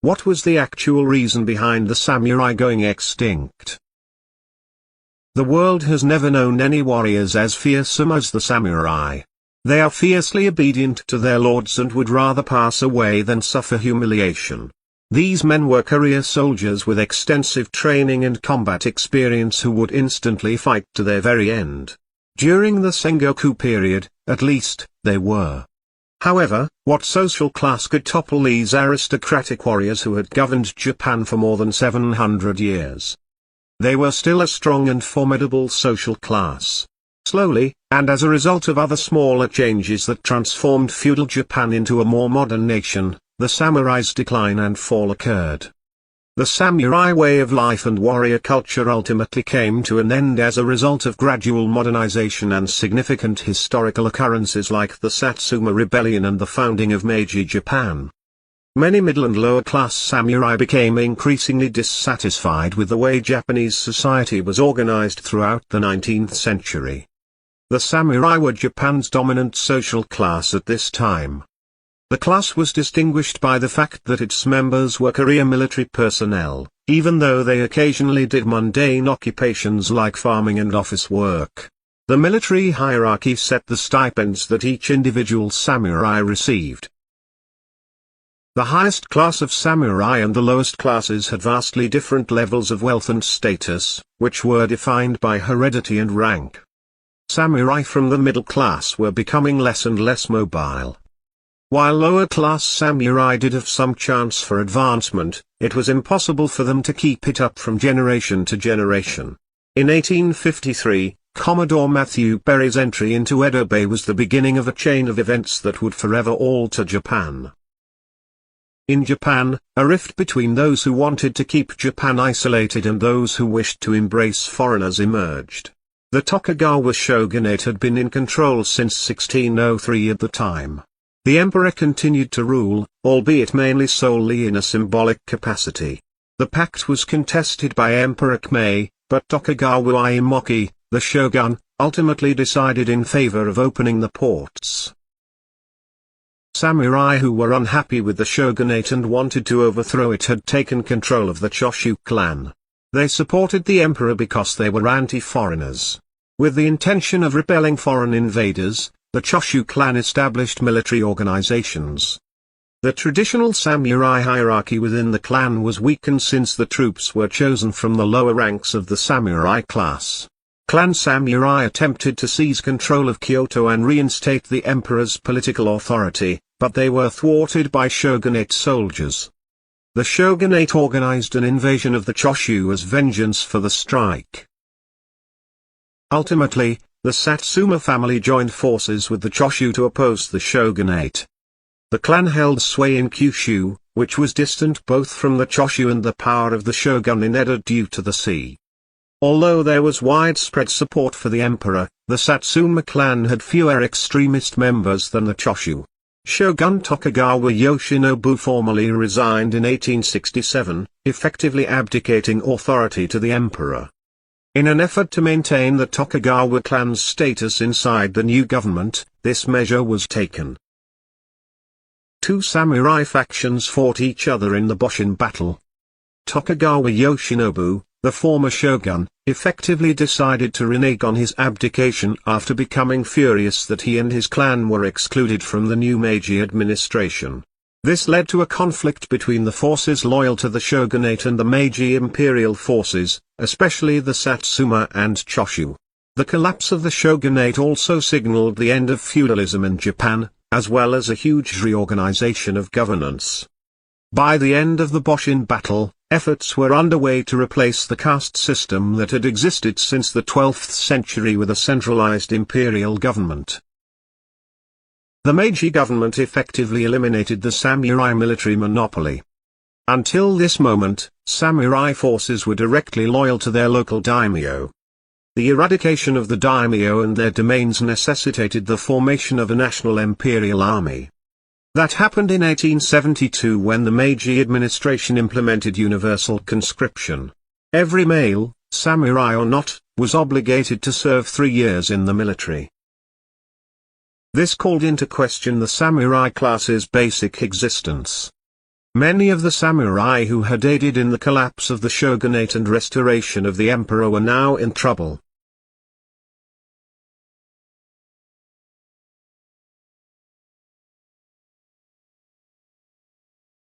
What was the actual reason behind the samurai going extinct? The world has never known any warriors as fearsome as the samurai. They are fiercely obedient to their lords and would rather pass away than suffer humiliation. These men were career soldiers with extensive training and combat experience who would instantly fight to their very end. During the Sengoku period, at least, they were. However, what social class could topple these aristocratic warriors who had governed Japan for more than 700 years? They were still a strong and formidable social class. Slowly, and as a result of other smaller changes that transformed feudal Japan into a more modern nation, the samurai's decline and fall occurred. The samurai way of life and warrior culture ultimately came to an end as a result of gradual modernization and significant historical occurrences like the Satsuma Rebellion and the founding of Meiji Japan. Many middle and lower class samurai became increasingly dissatisfied with the way Japanese society was organized throughout the 19th century. The samurai were Japan's dominant social class at this time. The class was distinguished by the fact that its members were career military personnel, even though they occasionally did mundane occupations like farming and office work. The military hierarchy set the stipends that each individual samurai received. The highest class of samurai and the lowest classes had vastly different levels of wealth and status, which were defined by heredity and rank. Samurai from the middle class were becoming less and less mobile. While lower-class samurai did have some chance for advancement, it was impossible for them to keep it up from generation to generation. In 1853, Commodore Matthew Perry's entry into Edo Bay was the beginning of a chain of events that would forever alter Japan. In Japan, a rift between those who wanted to keep Japan isolated and those who wished to embrace foreigners emerged. The Tokugawa shogunate had been in control since 1603 at the time. The emperor continued to rule, albeit mainly solely in a symbolic capacity. The pact was contested by Emperor Kmei, but Tokugawa Iemochi, the shogun, ultimately decided in favor of opening the ports. Samurai who were unhappy with the shogunate and wanted to overthrow it had taken control of the Choshu clan. They supported the emperor because they were anti-foreigners. With the intention of repelling foreign invaders, the Choshu clan established military organizations. The traditional samurai hierarchy within the clan was weakened since the troops were chosen from the lower ranks of the samurai class. Clan samurai attempted to seize control of Kyoto and reinstate the emperor's political authority, but they were thwarted by shogunate soldiers. The shogunate organized an invasion of the Choshu as vengeance for the strike. Ultimately, the Satsuma family joined forces with the Choshu to oppose the shogunate. The clan held sway in Kyushu, which was distant both from the Choshu and the power of the shogun in Edo due to the sea. Although there was widespread support for the emperor, the Satsuma clan had fewer extremist members than the Choshu. Shogun Tokugawa Yoshinobu formally resigned in 1867, effectively abdicating authority to the emperor. In an effort to maintain the Tokugawa clan's status inside the new government, this measure was taken. Two samurai factions fought each other in the Boshin battle. Tokugawa Yoshinobu, the former shogun, effectively decided to renege on his abdication after becoming furious that he and his clan were excluded from the new Meiji administration. This led to a conflict between the forces loyal to the shogunate and the Meiji imperial forces, especially the Satsuma and Choshu. The collapse of the shogunate also signaled the end of feudalism in Japan, as well as a huge reorganization of governance. By the end of the Boshin battle, efforts were underway to replace the caste system that had existed since the 12th century with a centralized imperial government. The Meiji government effectively eliminated the samurai military monopoly. Until this moment, samurai forces were directly loyal to their local daimyo. The eradication of the daimyo and their domains necessitated the formation of a national imperial army. That happened in 1872 when the Meiji administration implemented universal conscription. Every male, samurai or not, was obligated to serve 3 years in the military. This called into question the samurai class's basic existence. Many of the samurai who had aided in the collapse of the shogunate and restoration of the emperor were now in trouble.